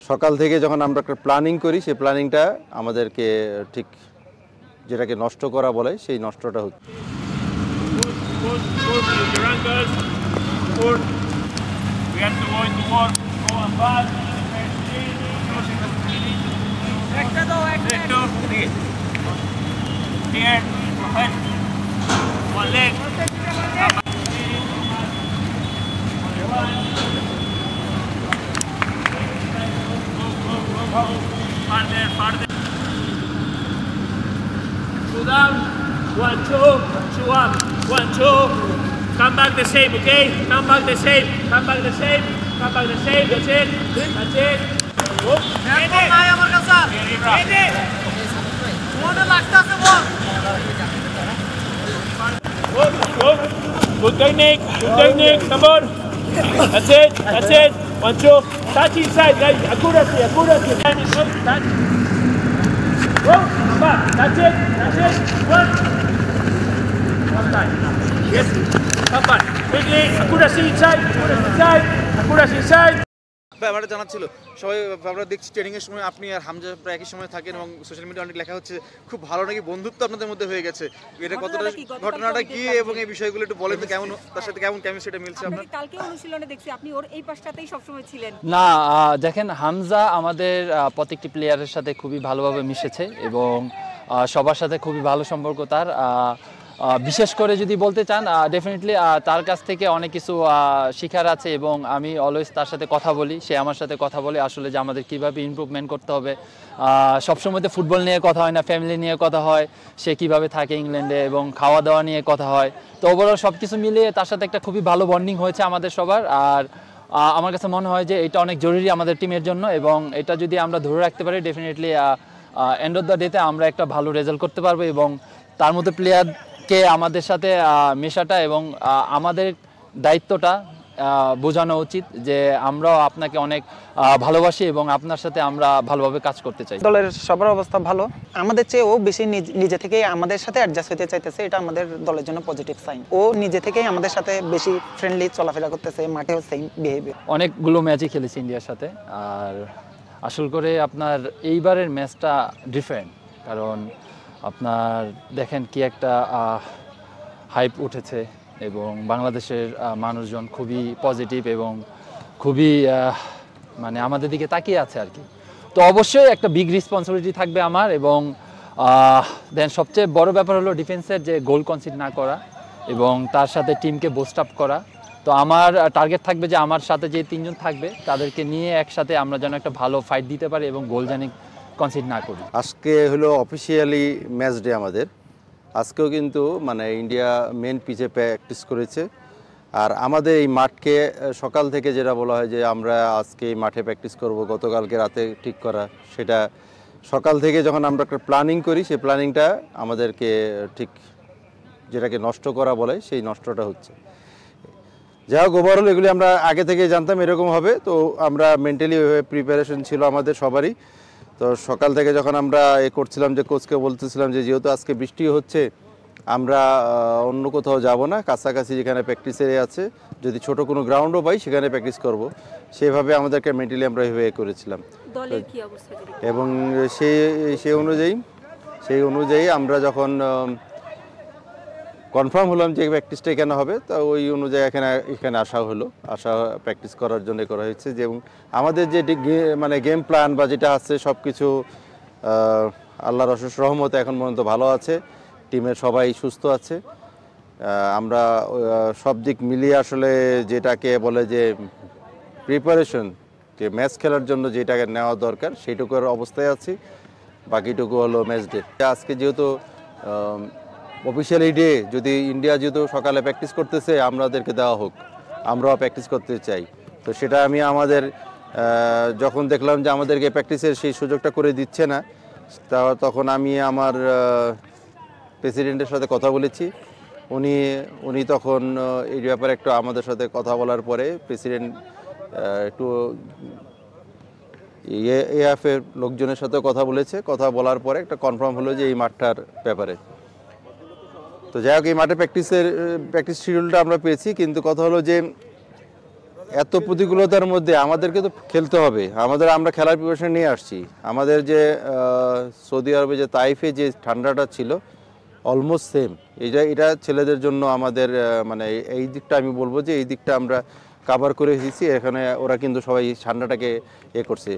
সকাল থেকে যখন আমরা একটা প্ল্যানিং করি সেই প্ল্যানিংটা আমাদেরকে ঠিক যেটাকে নষ্ট করা বলে সেই নষ্টটা হচ্ছে। Two down, 1, 2, 2 up, 1, 2. Come back the same, okay? Come back the same, come back the same, come back the same. That's it, that's it. Good technique, come on. That's it, that's it. 1, 2. Touch inside, guys. Accuracy, accuracy. Touch. Go, back. That's it, that's it. One time. Yes, come back. Quickly, accuracy inside, accuracy inside. ব্যাপারটা জানা ছিল সবাই আমরা দেখছি ট্রেনিংয়ের সময় আপনি আর হামজা প্রায় একই সময় থাকেন এবং সোশ্যাল মিডিয়া অনেক লেখা হচ্ছে খুব ভালো নাকি বন্ধুত্ব আপনাদের মধ্যে হয়ে গেছে। এটা কতটা ঘটনাটা কি এবং এই বিষয়গুলো একটু বলেন তো, কেমন তার সাথে কেমন কেমিস্ট্রিটা মিলছে আপনার? কালকে অনুশীলনে দেখছি আপনি ওর এই পাশটাতেই সবসময় ছিলেন। না, দেখেন হামজা আমাদের প্রত্যেকটি প্লেয়ারের সাথে খুবই ভালোভাবে মিশেছে এবং সবার সাথে খুবই ভালো সম্পর্ক তার। বিশেষ করে যদি বলতে চান ডেফিনেটলি তার কাছ থেকে অনেক কিছু শেখার আছে এবং আমি অলওয়েজ তার সাথে কথা বলি, সে আমার সাথে কথা বলে আসলে যে আমাদের কীভাবে ইমপ্রুভমেন্ট করতে হবে। সবসময় তো ফুটবল নিয়ে কথা হয় না, ফ্যামিলি নিয়ে কথা হয়, সে কীভাবে থাকে ইংল্যান্ডে এবং খাওয়া দাওয়া নিয়ে কথা হয়। তো ওভারঅল সব কিছু মিলিয়ে তার সাথে একটা খুবই ভালো বন্ডিং হয়েছে আমাদের সবার। আর আমার কাছে মনে হয় যে এটা অনেক জরুরি আমাদের টিমের জন্য এবং এটা যদি আমরা ধরে রাখতে পারি ডেফিনেটলি এন্ড অফ দ্য ডেতে আমরা একটা ভালো রেজাল্ট করতে পারবো এবং তার মধ্যে প্লেয়ারকে আমাদের সাথে মেশাটা এবং আমাদের দায়িত্বটা বোঝানো উচিত যে আমরাও আপনাকে অনেক ভালোবাসি এবং আপনার সাথে আমরা ভালোভাবে কাজ করতে চাই। দলের সবার অবস্থা ভালো, আমাদের চেয়ে ও বেশি নিজে থেকেই আমাদের সাথে অ্যাডজাস্ট হতে চাইতেছে, এটা আমাদের দলের জন্য পজিটিভ সাইন। ও নিজে থেকেই আমাদের সাথে বেশি ফ্রেন্ডলি চলাফেরা করতেছে, মাঠেও সেম বিহেভিয়ার। অনেকগুলো ম্যাচই খেলেছি ইন্ডিয়ার সাথে, আর আসল করে আপনার এইবারের ম্যাচটা ডিফারেন্ট, কারণ আপনার দেখেন কি একটা হাইপ উঠেছে এবং বাংলাদেশের মানুষজন খুবই পজিটিভ এবং খুবই মানে আমাদের দিকে তাকিয়ে আছে আর কি। তো অবশ্যই একটা বিগ রেসপন্সিবিলিটি থাকবে আমার এবং দেন সবচেয়ে বড় ব্যাপার হলো ডিফেন্সের যে গোল কনসিড না করা এবং তার সাথে টিমকে বুস্ট আপ করা। তো আমার টার্গেট থাকবে যে আমার সাথে যে তিনজন থাকবে তাদেরকে নিয়ে একসাথে আমরা যেন একটা ভালো ফাইট দিতে পারি এবং গোল জানি কনসিড না করি। আজকে হলো অফিসিয়ালি ম্যাচ ডে আমাদের। আজকেও কিন্তু মানে ইন্ডিয়া মেন পিচে প্র্যাকটিস করেছে, আর আমাদের এই মাঠকে সকাল থেকে যেটা বলা হয় যে আমরা আজকে এই মাঠে প্র্যাকটিস করব, গতকালকে রাতে ঠিক করা, সেটা সকাল থেকে যখন আমরা একটা প্ল্যানিং করি সেই প্ল্যানিংটা আমাদেরকে ঠিক যেটাকে নষ্ট করা বলে সেই নষ্টটা হচ্ছে। যাই হোক, ওভারঅল এগুলি আমরা আগে থেকে জানতাম এরকম হবে, তো আমরা মেন্টালি প্রিপারেশন ছিল আমাদের সবারই। তো সকাল থেকে যখন আমরা করছিলাম যে কোচকে বলতেছিলাম যে যেহেতু আজকে বৃষ্টি হচ্ছে আমরা অন্য কোথাও যাব না, কাছাকাছি যেখানে প্র্যাকটিস এরিয়া আছে, যদি ছোট কোনো গ্রাউন্ডও পাই সেখানে প্র্যাকটিস করব, সেভাবে আমাদেরকে মেন্টালি আমরা এভাবে করেছিলাম। এবং সেই অনুযায়ী আমরা যখন কনফার্ম হলাম যে প্র্যাকটিসটা এখানে হবে, তো ওই অনুযায়ী এখানে আসা প্র্যাকটিস করার জন্য করা হয়েছে। এবং আমাদের যে মানে গেম প্ল্যান বা যেটা আছে সব কিছু আল্লাহর অশেষ রহমতে এখন পর্যন্ত ভালো আছে, টিমের সবাই সুস্থ আছে। আমরা সব দিক মিলিয়ে আসলে যেটাকে বলে যে প্রিপারেশন, যে ম্যাচ খেলার জন্য যেটাকে নেওয়া দরকার সেইটুকুর অবস্থায় আছি, বাকিটুকু হলো ম্যাচ ডে। আজকে যেহেতু অফিসিয়ালি ডে, যদি ইন্ডিয়া যেহেতু সকালে প্র্যাকটিস করতেছে আমাদেরকে দেওয়া হোক, আমরাও প্র্যাকটিস করতে চাই। তো সেটা আমি আমাদের যখন দেখলাম যে আমাদেরকে প্র্যাকটিসের সেই সুযোগটা করে দিচ্ছে না, তখন আমি আমার প্রেসিডেন্টের সাথে কথা বলেছি। উনি তখন এই ব্যাপারে একটু আমাদের সাথে কথা বলার পরে প্রেসিডেন্ট একটু এএফের লোকজনের সাথে কথা বলার পরে একটা কনফার্ম হলো যে এই মাঠটার ব্যাপারে। তো যাই হোক, এই মাঠে প্র্যাকটিস শিডিউলটা আমরা পেয়েছি, কিন্তু কথা হলো যে এত প্রতিকূলতার মধ্যে আমাদেরকে তো খেলতে হবে, আমরা খেলার প্রিপারেশন নিয়ে আসছি। আমাদের যে সৌদি আরবে যে তাইফে যে ঠান্ডাটা ছিল অলমোস্ট সেম, এটা ছেলেদের জন্য আমাদের মানে এই দিকটা আমি বলবো যে এই দিকটা আমরা কাভার করে এসেছি। এখানে ওরা কিন্তু সবাই ঠান্ডাটাকে করছে।